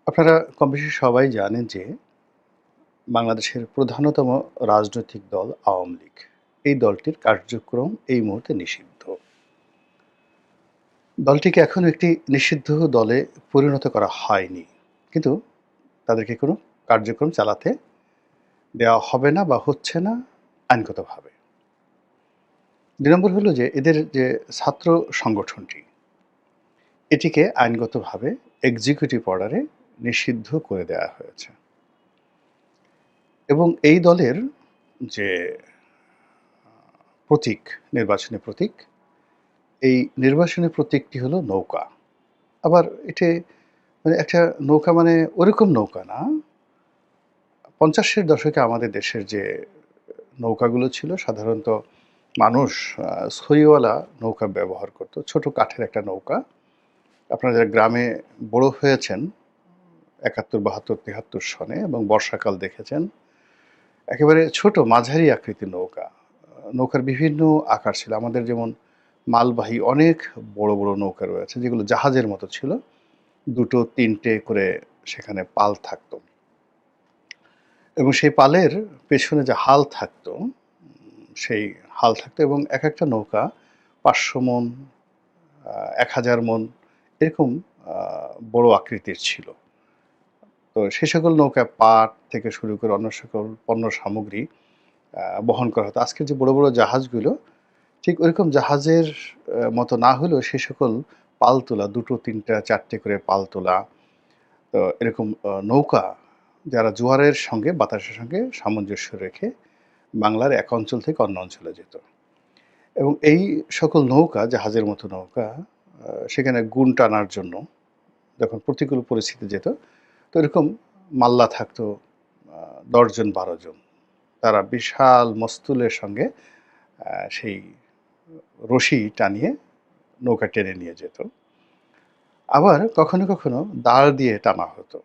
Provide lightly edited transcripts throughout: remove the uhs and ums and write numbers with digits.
আপনারা কমবেশি সবাই জানেন যে বাংলাদেশের প্রধানতম রাজনৈতিক দল আওয়ামী লীগ। এই দলটির কার্যক্রম এই মুহূর্তে নিষিদ্ধ। দলটিকে এখনো একটি নিষিদ্ধ দলে পরিণত করা হয়নি। কিন্তু তাদেরকে কোনো কার্যক্রম চালাতে দেওয়া হবে না বা হচ্ছে না আইনগতভাবে। ২ নম্বর হলো যে এদের যে ছাত্র সংগঠনটি, এটিকে আইনগতভাবে এক্সিকিউটিভ অর্ডারে নিষিদ্ধ করে দেওয়া হয়েছে। এবং এই দলের যে প্রতীক, নির্বাচনী প্রতীক, এই নির্বাচনী প্রতীকটি হলো নৌকা। আবার এটি মানে একটা নৌকা মানে ওরকম নৌকা না। ৫০ এর দশকে আমাদের দেশের যে নৌকাগুলো ছিল সাধারণত মানুষ ছইওয়ালা নৌকা ব্যবহার করত। ছোট কাঠের একটা নৌকা। আপনারা যারা গ্রামে বড় হয়েছেন ৭১, ৭২, ৭৩ সনে এবং বর্ষাকাল দেখেছেন, একেবারে ছোট মাঝারি আকৃতির নৌকা। নৌকার বিভিন্ন আকার ছিল। আমাদের যেমন মালবাহী অনেক বড়, বড় নৌকা রয়েছে যেগুলো জাহাজের মতো ছিল। ২ ৩ টে করে সেখানে পাল থাকতো। এবং সেই পালের পেছনে যে হাল থাকতো, সেই হাল থাকতো এবং একেকটা নৌকা ৫০০ মণ, ১,০০০ মণ এরকম আ বড় আকৃতির ছিল। তো সে সকল নৌকায় পাট থেকে শুরু করে অন্য সকল পণ্য সামগ্রী বহন করা হতো। আজকের যে বড়, বড় জাহাজগুলো ঠিক ওইরকম জাহাজের মতো না হলেও সে সকল পাল তোলা ২ টো ৩ টা ৪ টে করে পাল তোলা। তো এরকম নৌকা যারা জোয়ারের সঙ্গে বাতাসের সঙ্গে সামঞ্জস্য রেখে বাংলার এক অঞ্চল থেকে অন্য অঞ্চলে যেত। এবং এই সকল নৌকা জাহাজের মতো নৌকা সেখানে গুণ টানার জন্য যখন প্রতিকূল পরিস্থিতি যেত, তো এরকম মাল্লা থাকতো ১০ জন ১২ জন। তারা বিশাল মস্তুলের সঙ্গে সেই রশি টানিয়ে নৌকা টেনে নিয়ে যেত। আবার কখনো, কখনো দাঁড় দিয়ে টানা হতো।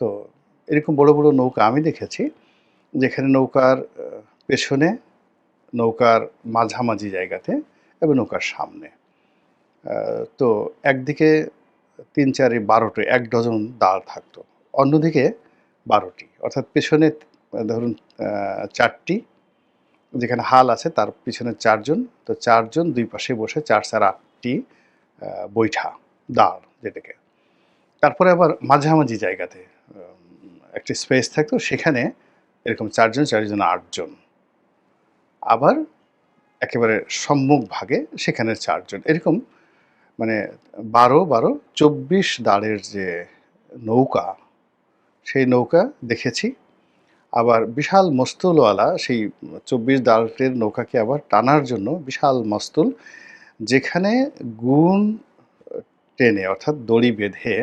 তো এরকম বড়, বড় নৌকা আমি দেখেছি যেখানে নৌকার পেছনে, নৌকার মাঝামাঝি জায়গাতে এবং নৌকার সামনে। তো একদিকে ৩, ৪ এ ১২ টি ১ ডজন দাঁড় থাকতো। অন্যদিকে ১২ টি। অর্থাৎ পেছনে ধরুন ৪ টি, যেখানে হাল আছে তার পিছনে ৪ জন। তো ৪ জন ২ পাশে বসে ৪, ৪ ৮ টি বৈঠা, দাঁড় যেটাকে। তারপরে আবার মাঝামাঝি জায়গাতে একটি স্পেস থাকতো সেখানে এরকম ৪ জন, ৪ জন ৮ জন। আবার একেবারে সম্মুখ ভাগে সেখানে ৪ জন। এরকম মানে ১২, ১২, ২৪ দাঁড়ের যে নৌকা, সেই নৌকা দেখেছি। আবার বিশাল মস্তুলওয়ালা সেই ২৪ দাঁড়ের নৌকাকে আবার টানার জন্য বিশাল মস্তুল, যেখানে গুণ টেনে অর্থাৎ দড়ি বেঁধে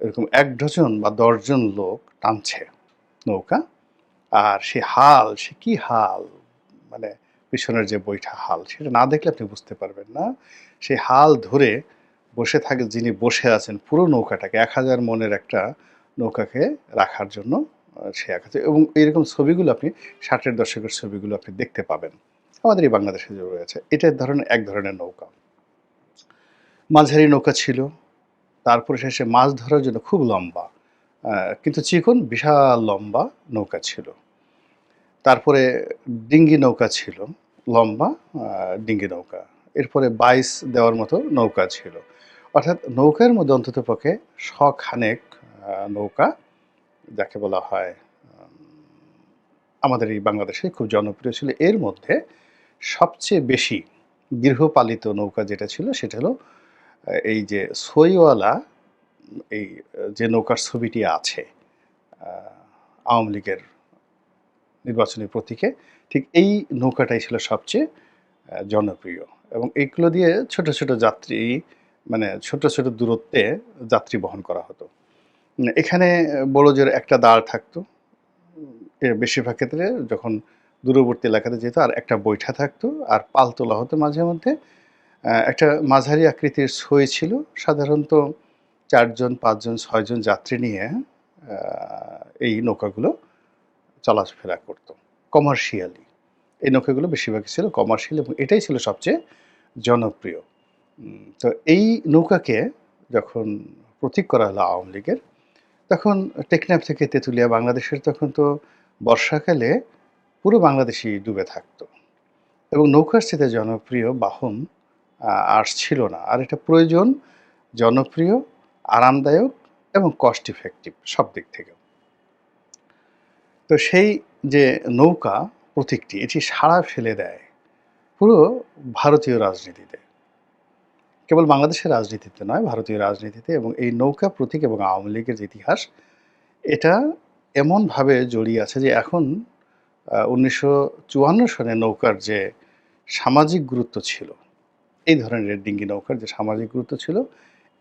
এরকম ১ ডজন বা ১০ জন লোক টানছে নৌকা। আর সে হাল, সে কি হাল! মানে পিছনের যে বৈঠা হাল, সেটা না দেখলে আপনি বুঝতে পারবেন না। সেই হাল ধরে বসে থাকে যিনি বসে আছেন পুরো নৌকাটাকে ১,০০০ মণের একটা নৌকাকে রাখার জন্য সে আছে এবং এরকম ছবিগুলো আপনি ৬০ এর দশকের ছবিগুলো আপনি দেখতে পাবেন। আমাদের এই বাংলাদেশে যে রয়েছে। এটা এক ধরনের নৌকা। মাঝারি নৌকা ছিল। তারপরে শেষে মাছ ধরার জন্য খুব লম্বা। আ কিন্তু চিকন বিশাল লম্বা নৌকা ছিল। তারপরে ডিঙ্গি নৌকা ছিল, লম্বা আ ডিঙ্গি নৌকা। এরপরে বাইস দেওয়ার মতো নৌকা ছিল। অর্থাৎ নৌকার মধ্যে অন্ততপক্ষে শ'খানেক নৌকা, যাকে বলা হয় আমাদের এই বাংলাদেশে খুব জনপ্রিয় ছিল। এর মধ্যে সবচেয়ে বেশি গৃহপালিত নৌকা যেটা ছিল সেটা হলো এই যে ছইওয়ালা এই যে নৌকার ছবিটি আছে আ আওয়ামী লীগের নির্বাচনী প্রতীকে, ঠিক এই নৌকাটাই ছিল সবচেয়ে জনপ্রিয় এবং এগুলো দিয়ে ছোট, ছোট যাত্রী মানে ছোট, ছোট দূরত্বে যাত্রী বহন করা হতো। এখানে বড় জোর একটা দাঁড় থাকতো। এর বেশিরভাগ ক্ষেত্রে যখন দূরবর্তী এলাকাতে যেত আর একটা বৈঠা থাকতো আর পাল তোলা হতো মাঝে মধ্যে। একটা মাঝারি আকৃতির ছই ছিল। সাধারণত ৪ জন, ৫ জন, ৬ জন যাত্রী নিয়ে আ এই নৌকাগুলো চলাফেরা করত কমার্শিয়ালি। এই নৌকাগুলো বেশিরভাগই ছিল কমার্শিয়াল এবং এটাই ছিল সবচেয়ে জনপ্রিয়। তো এই নৌকাকে যখন প্রতীক করা হলো আওয়ামী লীগের, তখন টেকনাফ থেকে তেঁতুলিয়া বাংলাদেশের তখন তো বর্ষাকালে পুরো বাংলাদেশই ডুবে থাকতো এবং নৌকার চেয়ে জনপ্রিয় বাহন আর ছিল না। আর এটা প্রয়োজন, জনপ্রিয়, আরামদায়ক এবং কস্ট ইফেক্টিভ সব দিক থেকে। তো সেই যে নৌকা প্রতীকটি এটি সাড়া ফেলে দেয় পুরো ভারতীয় রাজনীতিতে। কেবল বাংলাদেশের রাজনীতিতে নয়, ভারতীয় রাজনীতিতে। এবং এই নৌকা প্রতীক এবং আওয়ামী লীগের যে ইতিহাস, এটা এমনভাবে জড়িয়ে আছে যে এখন ১৯৫৪ সনে নৌকার যে সামাজিক গুরুত্ব ছিল, এই ধরনের ডিঙ্গি নৌকার যে সামাজিক গুরুত্ব ছিল,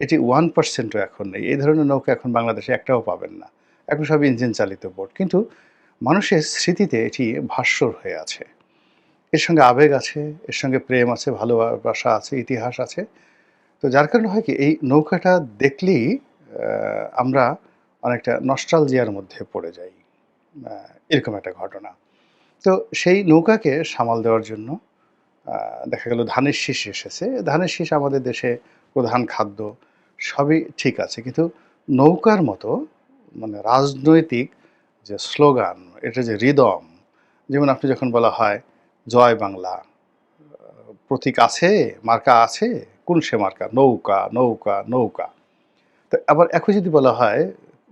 এটি 1% ও এখন নেই। এই ধরনের নৌকা এখন বাংলাদেশে একটাও পাবেন না। এখন সব ইঞ্জিন চালিত বোট। কিন্তু মানুষের স্মৃতিতে এটি ভাস্বর হয়ে আছে। এর সঙ্গে আবেগ আছে, এর সঙ্গে প্রেম আছে, ভালোবাসা আছে, ইতিহাস আছে। তো যার কারণে হয় কি, এই নৌকাটা দেখলেই আমরা অনেকটা নস্টালজিয়ার মধ্যে পড়ে যাই। আ এরকম একটা ঘটনা। তো সেই নৌকাকে সামাল দেওয়ার জন্য দেখা গেল ধানের শীষ এসেছে। ধানের শীষ আমাদের দেশে প্রধান খাদ্য, সবই ঠিক আছে। কিন্তু নৌকার মতো মানে রাজনৈতিক যে স্লোগান, এটা যে রিদম, যেমন আপনি যখন বলা হয়, "জয় বাংলা", প্রতীক আছে, মার্কা আছে, কোন সে মার্কা? নৌকা, নৌকা, নৌকা। তো আবার একই যদি বলা হয়,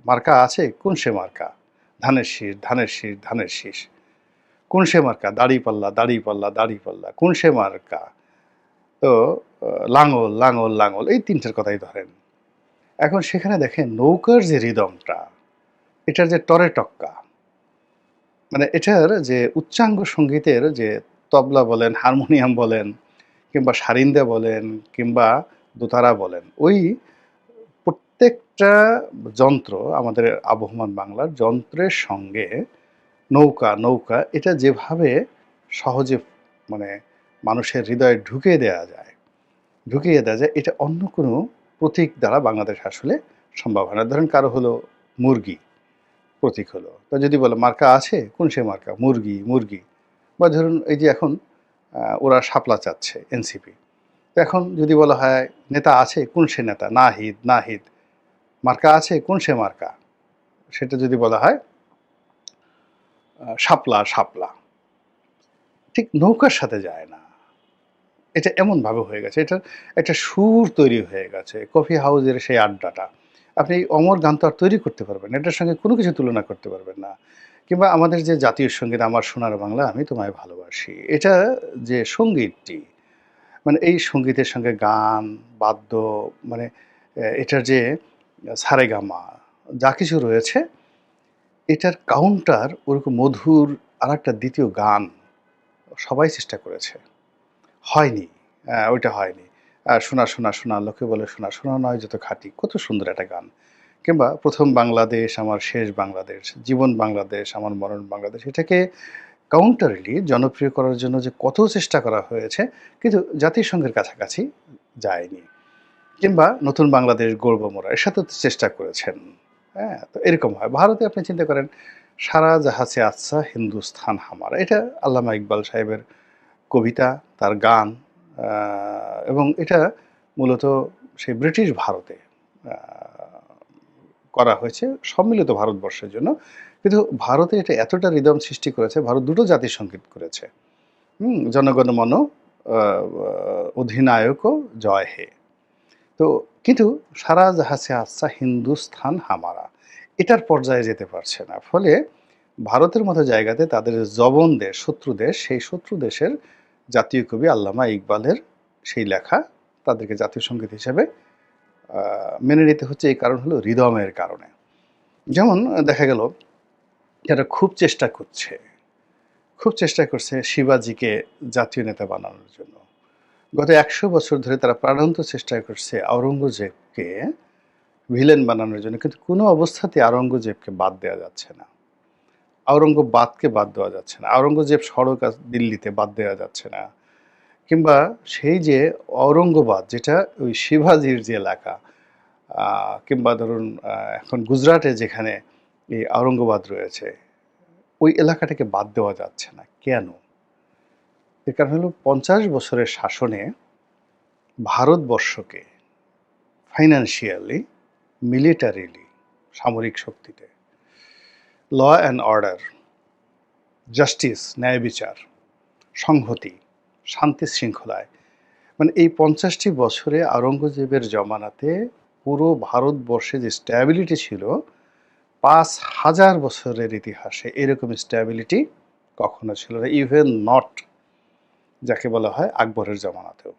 মার্কা আছে, কোন সে মার্কা? ধানের শীষ, ধানের শীষ, ধানের শীষ। কোন সে মার্কা? দাঁড়িপাল্লা, দাঁড়িপাল্লা, দাঁড়িপাল্লা। কোন সে মার্কা? তো লাঙল, লাঙল, লাঙল, এই ৩ টার কথাই ধরেন। এখন সেখানে দেখেন নৌকার যে রিদমটা, এটার যে টরে-টক্কা, মানে এটার যে উচ্চাঙ্গ সংগীতের যে তবলা বলেন, হারমোনিয়াম বলেন, কিংবা সারিন্দা বলেন, কিংবা দোতারা বলেন, ওই প্রত্যেকটা যন্ত্র, আমাদের আবহমান বাংলার যন্ত্রের সঙ্গে নৌকা, নৌকা এটা যেভাবে সহজে মানে মানুষের হৃদয়ে ঢুকিয়ে দেয়া যায়, এটা অন্য কোনো প্রতীক দ্বারা বাংলাদেশ আসলে সম্ভব হয় না। ধরেন কারো হলো মুরগি প্রতীক হলো। তো যদি বলে মার্কা আছে, কোন সে মার্কা? মুরগি, মুরগি। বা ধরুন এই যে এখন ওরা শাপলা চাচ্ছে এনসিপি। তো এখন যদি বলা হয় নেতা আছে, কোন সে নেতা? নাহিদ, নাহিদ। মার্কা আছে, কোন সে মার্কা? সেটা যদি বলা হয় শাপলা, শাপলা। ঠিক নৌকার সাথে যায় না। এটা এমনভাবে হয়ে গেছে। এটার একটা সুর তৈরি হয়ে গেছে। কফি হাউজের সেই আড্ডাটা। আপনি অমর গান তো আর তৈরি করতে পারবেন না। এটার সঙ্গে কোনো কিছু তুলনা করতে পারবেন না। কিংবা আমাদের যে জাতীয় সঙ্গীত 'আমার সোনার বাংলা আমি তোমায় ভালোবাসি', এটা যে সঙ্গীতটি, মানে এই সঙ্গীতের সঙ্গে গান, বাদ্য, মানে এটার যে সারেগামা যা কিছু রয়েছে, এটার কাউন্টার ওরকম মধুর আরেকটা ২য় গান সবাই চেষ্টা করেছে। হয়নি। ওইটা হয়নি। 'সোনা, সোনা, সোনা লোকে বলে সোনা, সোনা নয় যত খাঁটি', কত সুন্দর একটা গান। কিংবা 'প্রথম বাংলাদেশ আমার শেষ বাংলাদেশ', 'জীবন বাংলাদেশ আমার মরণ বাংলাদেশ', এটাকে কাউন্টারলি জনপ্রিয় করার জন্য যে কত চেষ্টা করা হয়েছে, কিন্তু জাতিসংঘের কাছাকাছি যায়নি। কিংবা 'নতুন বাংলাদেশ গড়ব মোরা', এর সাথেও তো চেষ্টা করেছেন। হ্যাঁ? তো এরকম হয়। ভারতে আপনি চিন্তা করেন, 'সারা জাহাঁ সে আচ্ছা হিন্দুস্তান হামারা', এটা আল্লামা ইকবাল সাহেবের কবিতা, তার গান, আ এবং এটা মূলত সেই ব্রিটিশ ভারতে আ করা হয়েছে সম্মিলিত ভারতবর্ষের জন্য। কিন্তু ভারতে এটা এতটা রিদম সৃষ্টি করেছে, ভারত ২ টো জাতির সংগীত করেছে। জনগণ মন অধিনায়কও জয় হে। তো কিন্তু 'সারা জাহাঁ সে আচ্ছা হিন্দুস্থান হামারা', এটার পর্যায়ে যেতে পারছে না। ফলে ভারতের মতো জায়গাতে তাদের জবন দেশ, শত্রু দেশ, সেই শত্রু দেশের জাতীয় কবি আল্লামা ইকবালের সেই লেখা তাদেরকে জাতীয় সঙ্গীত হিসেবে আ মেনে নিতে হচ্ছে। এই কারণ হলো রিদমের কারণে। যেমন দেখা গেল যারা খুব চেষ্টা করছে শিবাজিকে জাতীয় নেতা বানানোর জন্য। গত ১০০ বছর ধরে তারা প্রাণান্ত চেষ্টা করছে আওরঙ্গজেবকে ভিলেন বানানোর জন্য। কিন্তু কোনো অবস্থাতেই আওরঙ্গজেবকে বাদ দেওয়া যাচ্ছে না। আওরঙ্গবাদকে বাদ দেওয়া যাচ্ছে না। আওরঙ্গজেব সড়ক দিল্লিতে বাদ দেওয়া যাচ্ছে না। কিংবা সেই যে ঔরঙ্গবাদ, যেটা ওই শিবাজির যে এলাকা, আ কিংবা ধরুন এখন গুজরাটে যেখানে এই ঔরঙ্গবাদ রয়েছে, ওই এলাকাটাকে বাদ দেওয়া যাচ্ছে না। কেন? এর কারণ হলো ৫০ বছরের শাসনে ভারতবর্ষকে ফাইন্যান্সিয়ালি, মিলিটারিলি সামরিক শক্তিতে। ল অ্যান্ড অর্ডার, জাস্টিস, ন্যায় বিচার, সংহতি, শান্তি শৃঙ্খলায়, মানে এই ৫০টি বছরে আওরঙ্গজেবের জমানাতে পুরো ভারতবর্ষে যে স্ট্যাবিলিটি ছিল, ৫,০০০ বছরের ইতিহাসে এরকম স্ট্যাবিলিটি কখনো ছিল না। ইভেন নট যাকে বলা হয় আকবরের জমানাতেও।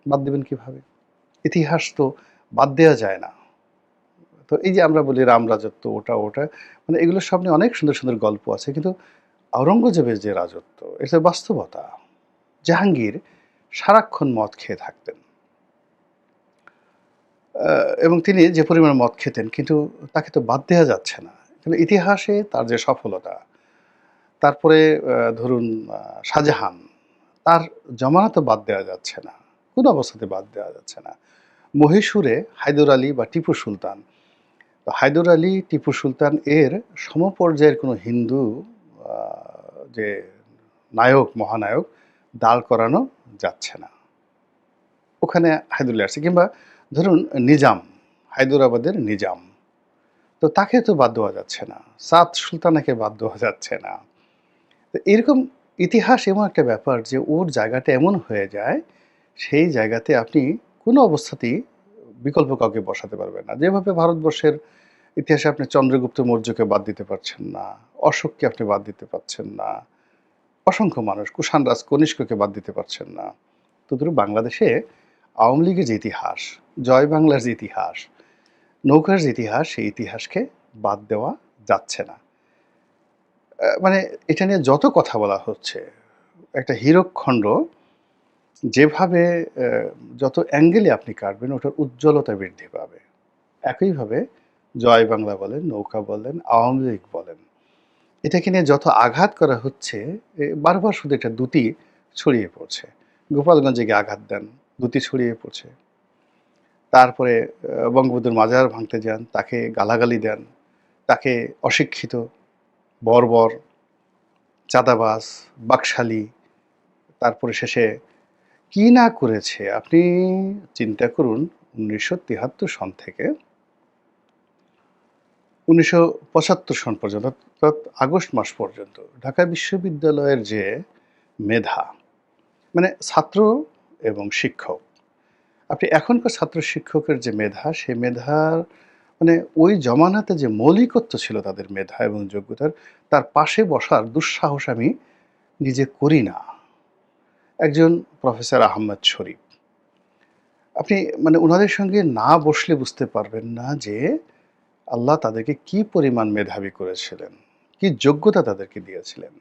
বাদ দেবেন কিভাবে? ইতিহাস তো বাদ দেওয়া যায় না। তো এই যে আমরা বলি রাম রাজত্ব, ওটা মানে এগুলোর সামনে অনেক সুন্দর সুন্দর গল্প আছে, কিন্তু আওরঙ্গজেবের যে রাজত্ব, এটা বাস্তবতা। জাহাঙ্গীর সারাক্ষণ মদ খেয়ে থাকতেন, এবং তিনি যে পরিমাণ মদ খেতেন, কিন্তু তাকে তো বাদ দেওয়া যাচ্ছে না। কিন্তু ইতিহাসে তার যে সফলতা, তারপরে ধরুন শাহজাহান, তার জমানা তো বাদ দেওয়া যাচ্ছে না, কোনো অবস্থাতে বাদ দেওয়া যাচ্ছে না। মহীশূরে হায়দর আলী বা টিপু সুলতান, তো হায়দর আলী, টিপু সুলতান এর সমপর্যায়ের কোনো হিন্দু যে নায়ক, মহানায়ক দাঁড় করানো যাচ্ছে না। ওখানে হায়দর আলী আসছে। কিংবা ধরুন নিজাম, হায়দরাবাদের নিজাম, তো তাকে তো বাদ দেওয়া যাচ্ছে না। সাদ সুলতানাকে বাদ দেওয়া যাচ্ছে না। তো এরকম ইতিহাস এমন একটা ব্যাপার যে ওর জায়গাটা এমন হয়ে যায়, সেই জায়গাতে আপনি কোনো অবস্থাতেই বিকল্প কাউকে বসাতে পারবেন না। যেভাবে ভারতবর্ষের ইতিহাসে আপনি চন্দ্রগুপ্ত মৌর্যকে বাদ দিতে পারছেন না, অশোককে আপনি বাদ দিতে পারছেন না, অসংখ্য মানুষ, কুষাণ রাজ কনিষ্ককে বাদ দিতে পারছেন না। তো ধরুন বাংলাদেশে আওয়ামী লীগের যে ইতিহাস, জয় বাংলার যে ইতিহাস, নৌকার যে ইতিহাস, সেই ইতিহাসকে বাদ দেওয়া যাচ্ছে না। মানে এটা নিয়ে যত কথা বলা হচ্ছে, একটা হীরকখণ্ড যেভাবে যত অ্যাঙ্গেলে আপনি কাটবেন, ওটার উজ্জ্বলতা বৃদ্ধি পাবে। একইভাবে জয় বাংলা বলেন, নৌকা বলেন, আওয়ামী লীগ বলেন, এটাকে নিয়ে যত আঘাত করা হচ্ছে, বারবার শুধু এটা দ্যুতি ছড়িয়ে পড়ছে। গোপালগঞ্জে গিয়ে আঘাত দেন, দ্যুতি ছড়িয়ে পড়ছে। তারপরে বঙ্গবন্ধুর মাজার ভাঙতে যান, তাকে গালাগালি দেন, তাকে অশিক্ষিত, বর্বর, চাঁদাবাজ, বাকশালী, তারপরে শেষে কি না করেছে আপনি চিন্তা করুন। ১৯৭৩ সন থেকে ১৯৭৫ সন পর্যন্ত, অর্থাৎ আগস্ট মাস পর্যন্ত ঢাকা বিশ্ববিদ্যালয়ের যে মেধা, মানে ছাত্র এবং শিক্ষক, আপনি এখনকার ছাত্র শিক্ষকের যে মেধা, সে মেধার মানে ওই জমানাতে যে মৌলিকত্ব ছিল তাদের মেধা এবং যোগ্যতার, তার পাশে বসার দুঃসাহস আমি নিজে করি না। একজন প্রফেসর আহমদ শরীফ, আপনি মানে উনাদের সঙ্গে না বসলে বুঝতে পারবেন না যে আল্লাহ তাদেরকে কি পরিমাণ মেধাবী করেছিলেন, কি যোগ্যতা তাদেরকে দিয়েছিলেন।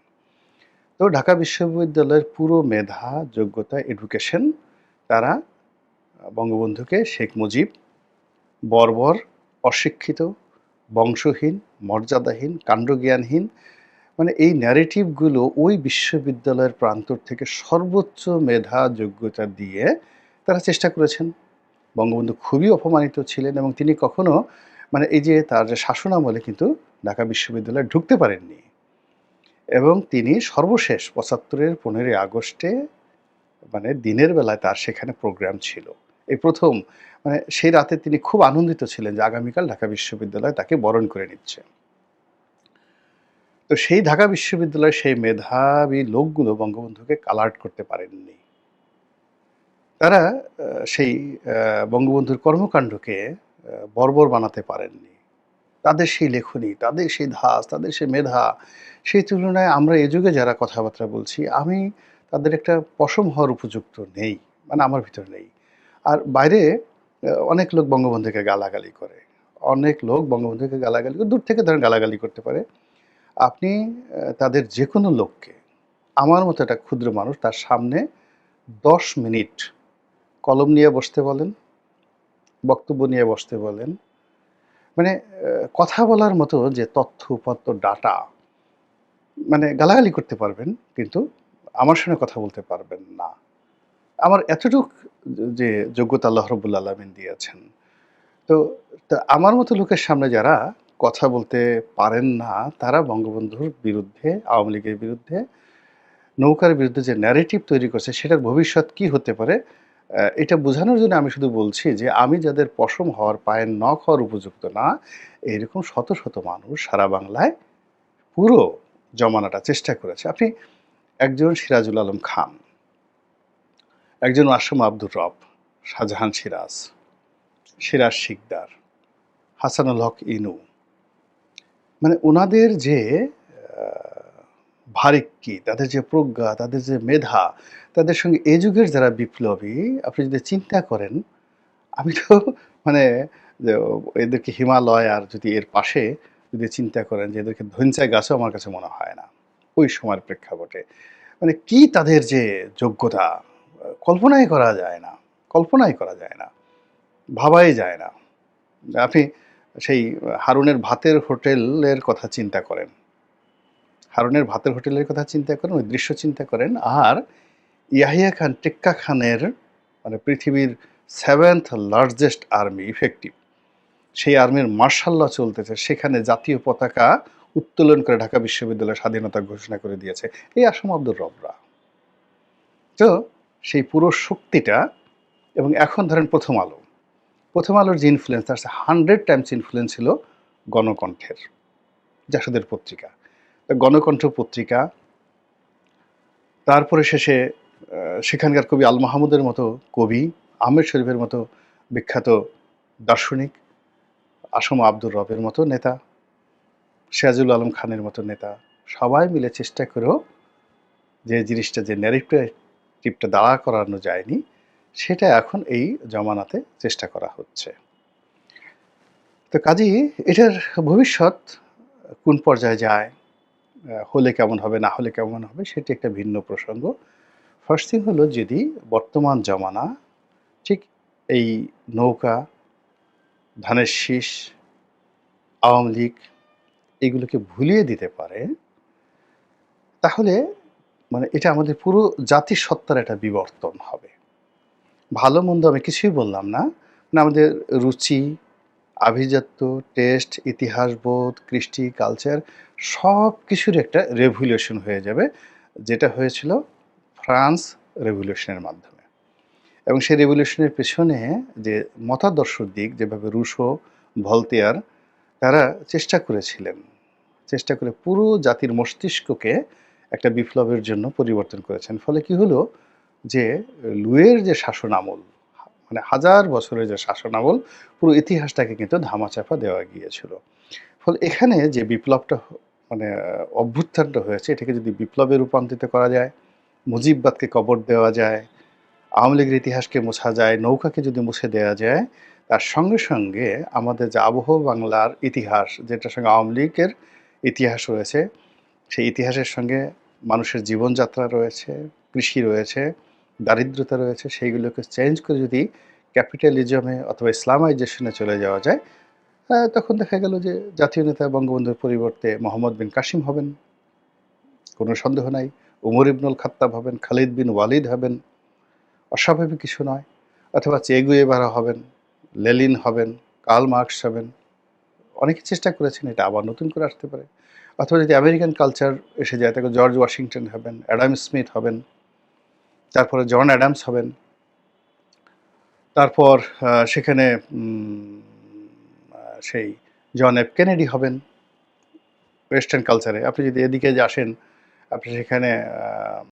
তো ঢাকা বিশ্ববিদ্যালয়ের পুরো মেধা, যোগ্যতা, এডুকেশন তারা বঙ্গবন্ধুকে শেখ মুজিব বর্বর, অশিক্ষিত, বংশহীন, মর্যাদাহীন, কাণ্ডজ্ঞানহীন, মানে এই ন্যারেটিভগুলো ওই বিশ্ববিদ্যালয়ের প্রান্তর থেকে সর্বোচ্চ মেধা, যোগ্যতা দিয়ে তারা চেষ্টা করেছেন। বঙ্গবন্ধু খুবই অপমানিত ছিলেন এবং তিনি কখনো মানে এই যে তার যে শাসনামলে কিন্তু ঢাকা বিশ্ববিদ্যালয়ে ঢুকতে পারেননি, এবং তিনি সর্বশেষ ৭৫-এর ১৫ই আগস্টে মানে দিনের বেলায় তার সেখানে প্রোগ্রাম ছিল। এই প্রথম মানে সেই রাতে তিনি খুব আনন্দিত ছিলেন যে আগামীকাল ঢাকা বিশ্ববিদ্যালয় তাকে বরণ করে নিচ্ছে। তো সেই ঢাকা বিশ্ববিদ্যালয়ের সেই মেধাবী লোকগুলো বঙ্গবন্ধুকে কালার্ট করতে পারেননি। তারা সেই বঙ্গবন্ধুর কর্মকাণ্ডকে বর্বর বানাতে পারেননি। তাদের সেই লেখনী, তাদের সেই ধাঁচ, তাদের সেই মেধা, সেই তুলনায় আমরা এ যুগে যারা কথাবার্তা বলছি, আমি তাদের একটা পশম হওয়ার উপযুক্ত নেই, মানে আমার ভিতরে নেই। আর বাইরে অনেক লোক বঙ্গবন্ধুকে গালাগালি করে, অনেক লোক বঙ্গবন্ধুকে গালাগালি করে, দূর থেকে ধরেন গালাগালি করতে পারে। আপনি তাদের যেকোনো লোককে, আমার মতো একটা ক্ষুদ্র মানুষ, তার সামনে ১০ মিনিট কলম নিয়ে বসতে বলেন, বক্তব্য নিয়ে বসতে বলেন, মানে কথা বলার মতো যে তথ্য, উপাত্ত, ডাটা, মানে গালাগালি করতে পারবেন, কিন্তু আমার সঙ্গে কথা বলতে পারবেন না। আমার এতটুক যে যোগ্যতা আল্লাহ রাব্বুল আলামিন দিয়েছেন। তো আমার মতো লোকের সামনে যারা কথা বলতে পারেন না, তারা বঙ্গবন্ধুর বিরুদ্ধে, আওয়ামী লীগের বিরুদ্ধে, নৌকার বিরুদ্ধে যে ন্যারেটিভ তৈরি করছে, সেটার ভবিষ্যৎ কি হতে পারে এটা বোঝানোর জন্য আমি শুধু বলছি যে আমি যাদের পশম হওয়ার, পায়ের নখ হওয়ার উপযুক্ত না, এরকম শত, শত মানুষ সারা বাংলায় পুরো জমানাটা চেষ্টা করেছে। আপনি একজন সিরাজুল আলম খান, একজন মাসুম আব্দুর রব, শাহজাহান সিরাজ, সিরাজ শিকদার, হাসানুল হক ইনু, মানে উনাদের যে আ ভারিক্কি, তাদের যে প্রজ্ঞা, তাদের যে মেধা, তাদের সঙ্গে এ যুগের যারা বিপ্লবী, আপনি যদি চিন্তা করেন, আমি তো মানে যে এদেরকে হিমালয় আর যদি এর পাশে যদি চিন্তা করেন যে এদেরকে ধইঞ্চা গাছও আমার কাছে মনে হয় না, ওই সময়ের প্রেক্ষাপটে। মানে কি তাদের যে যোগ্যতা, কল্পনাই করা যায় না, কল্পনাই করা যায় না, ভাবাই যায় না। আপনি সেই হারুনের ভাতের হোটেলের কথা চিন্তা করেন। হারুনের ভাতের হোটেলের কথা চিন্তা করেন, ওই দৃশ্য চিন্তা করেন। আর ইয়াহিয়া খান, টেক্কা খানের মানে পৃথিবীর 7th লার্জেস্ট আর্মি ইফেক্টিভ। সেই আর্মির মার্শাল ল চলতেছে। সেখানে জাতীয় পতাকা উত্তোলন করে ঢাকা বিশ্ববিদ্যালয়ের স্বাধীনতা ঘোষণা করে দিয়েছে এই আসম আব্দুর রবরা। তো সেই পুরো শক্তিটা, এবং এখন ধরেন প্রথম আলো। প্রথম আলোর যে ইনফ্লুয়েন্স, তার 100 টাইমস ইনফ্লুয়েন্স ছিল গণকণ্ঠের, জাসদের পত্রিকা। গণকণ্ঠ পত্রিকা, তারপরে শেষে সেখানকার কবি আল মাহমুদের মতো কবি, আহমেদ শরীফের মতো বিখ্যাত দার্শনিক, আসম আব্দুর রবের মতো নেতা, সিরাজুল আলম খানের মতো নেতা, সবাই মিলে চেষ্টা করেও যে জিনিসটা, যে ন্যারেটিভটা দাঁড়া করানো যায়নি, সেটা এখন এই জমানাতে চেষ্টা করা হচ্ছে। তো কাজেই এটার ভবিষ্যৎ কোন পর্যায়ে যায়, হলে কেমন হবে, না হলে কেমন হবে, সেটি একটা ভিন্ন প্রসঙ্গ। ফার্স্ট থিং হলো, যদি বর্তমান জমানা ঠিক এই নৌকা, ধানের শীষ, আওয়ামী লীগ এগুলোকে ভুলিয়ে দিতে পারে, তাহলে মানে এটা আমাদের পুরো জাতির সত্তার একটা বিবর্তন হবে। ভালো মন্দ আমি কিছুই বললাম না। মানে আমাদের রুচি, আভিজাত্য, টেস্ট, ইতিহাসবোধ, কৃষ্টি, কালচার সব কিছুর একটা রেভলিউশন হয়ে যাবে, যেটা হয়েছিল ফ্রান্স রেভলিউশনের মাধ্যমে। এবং সেই রেভলিউশনের পেছনে যে মতাদর্শ দিক, যেভাবে রুশো, ভলতেয়ার তারা চেষ্টা করেছিলেন, চেষ্টা করে পুরো জাতির মস্তিষ্ককে একটা বিপ্লবের জন্য পরিবর্তন করেছেন। ফলে কি হলো, যে লুইয়ের যে শাসন আমল, মানে হাজার বছরের যে শাসন আমল, পুরো ইতিহাসটাকে কিন্তু ধামাচাপা দেওয়া গিয়েছিল। ফলে এখানে যে বিপ্লবটা মানে অভ্যুত্থানটা হয়েছে, এটাকে যদি বিপ্লবে রূপান্তরিত করা যায়, মুজিববাদকে কবর দেওয়া যায়, আওয়ামী লীগের ইতিহাসকে মোছা যায়, নৌকাকে যদি মুছে দেওয়া যায়, তার সঙ্গে সঙ্গে আমাদের যে আবহ বাংলার ইতিহাস, যেটার সঙ্গে আওয়ামী লীগের ইতিহাস রয়েছে, সেই ইতিহাসের সঙ্গে মানুষের জীবনযাত্রা রয়েছে, কৃষি রয়েছে, দারিদ্রতা রয়েছে, সেইগুলোকে চেঞ্জ করে যদি ক্যাপিটালিজমে অথবা ইসলামাইজেশনে চলে যাওয়া যায়, তখন দেখা গেল যে জাতীয় নেতা বঙ্গবন্ধুর পরিবর্তে মোহাম্মদ বিন কাসিম হবেন, কোনো সন্দেহ নাই। উমর ইবনুল খাত্তাব হবেন, খালিদ বিন ওয়ালিদ হবেন, অস্বাভাবিক কিছু নয়। অথবা চে গুয়েভারা হবেন, লেনিন হবেন, কার্ল মার্কস হবেন। অনেকে চেষ্টা করেছেন, এটা আবার নতুন করে আসতে পারে। অথবা যদি আমেরিকান কালচার এসে যায়, তাকে জর্জ ওয়াশিংটন হবেন, অ্যাডাম স্মিথ হবেন, তারপরে জন অ্যাডামস হবেন, তারপর সেখানে সেই জন এফ কেনেডি হবেন ওয়েস্টার্ন কালচারে। আপনি যদি এদিকে যে আসেন, আপনি সেখানে